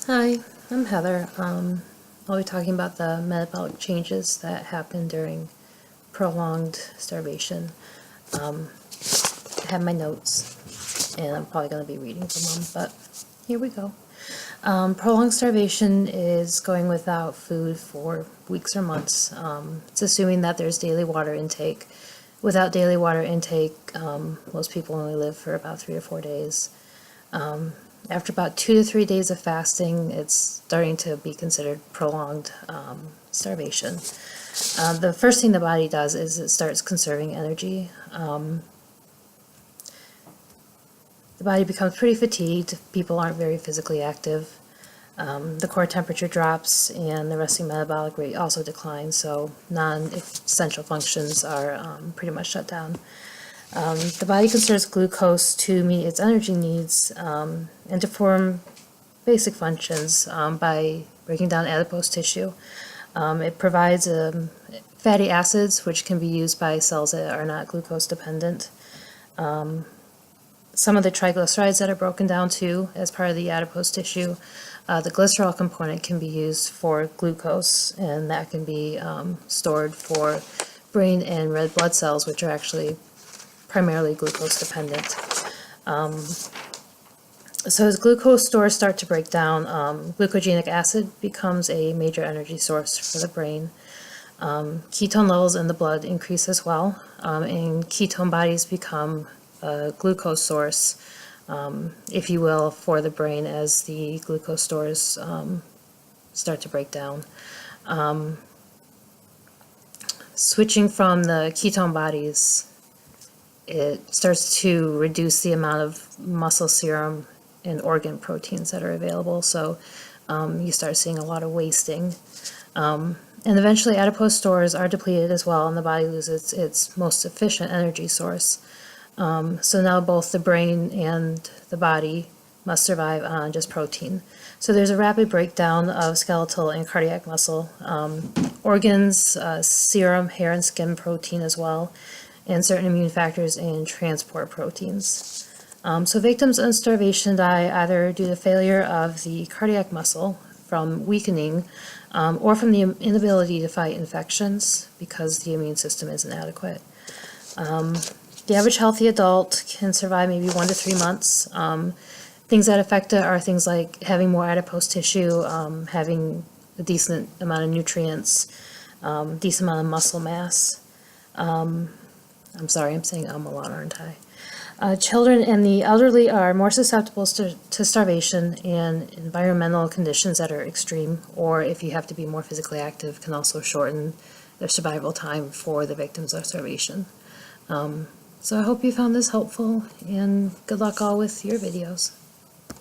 Hi, I'm Heather. I'll be talking about the metabolic changes that happen during prolonged starvation. I have my notes, and I'm probably going to be reading from them, but here we go. Prolonged starvation is going without food for weeks or months. It's assuming that there's daily water intake. Without daily water intake, most people only live for about 3 or 4 days. After about 2 to 3 days of fasting, it's starting to be considered prolonged starvation. The first thing the body does is it starts conserving energy. The body becomes pretty fatigued. People aren't very physically active. The core temperature drops and the resting metabolic rate also declines, so non-essential functions are pretty much shut down. The body conserves glucose to meet its energy needs and to form basic functions by breaking down adipose tissue. It provides fatty acids, which can be used by cells that are not glucose dependent. Some of the triglycerides that are broken down too as part of the adipose tissue. The glycerol component can be used for glucose, and that can be stored for brain and red blood cells, which are actually primarily glucose dependent. So as glucose stores start to break down, glucogenic acid becomes a major energy source for the brain. Ketone levels in the blood increase as well, and ketone bodies become a glucose source, if you will, for the brain as the glucose stores start to break down. Switching from the ketone bodies, it starts to reduce the amount of muscle serum and organ proteins that are available, so you start seeing a lot of wasting. And eventually adipose stores are depleted as well, and the body loses its most efficient energy source. So now both the brain and the body must survive on just protein. So there's a rapid breakdown of skeletal and cardiac muscle, organs, serum, hair, and skin protein as well, and certain immune factors and transport proteins. So victims of starvation die either due to failure of the cardiac muscle from weakening or from the inability to fight infections because the immune system isn't adequate. The average healthy adult can survive maybe 1 to 3 months. Things that affect it are things like having more adipose tissue, having a decent amount of nutrients, decent amount of muscle mass. I'm sorry, I'm saying a lot, aren't I? Children and the elderly are more susceptible to starvation, and environmental conditions that are extreme, or if you have to be more physically active, can also shorten their survival time for the victims of starvation. So I hope you found this helpful, and good luck all with your videos.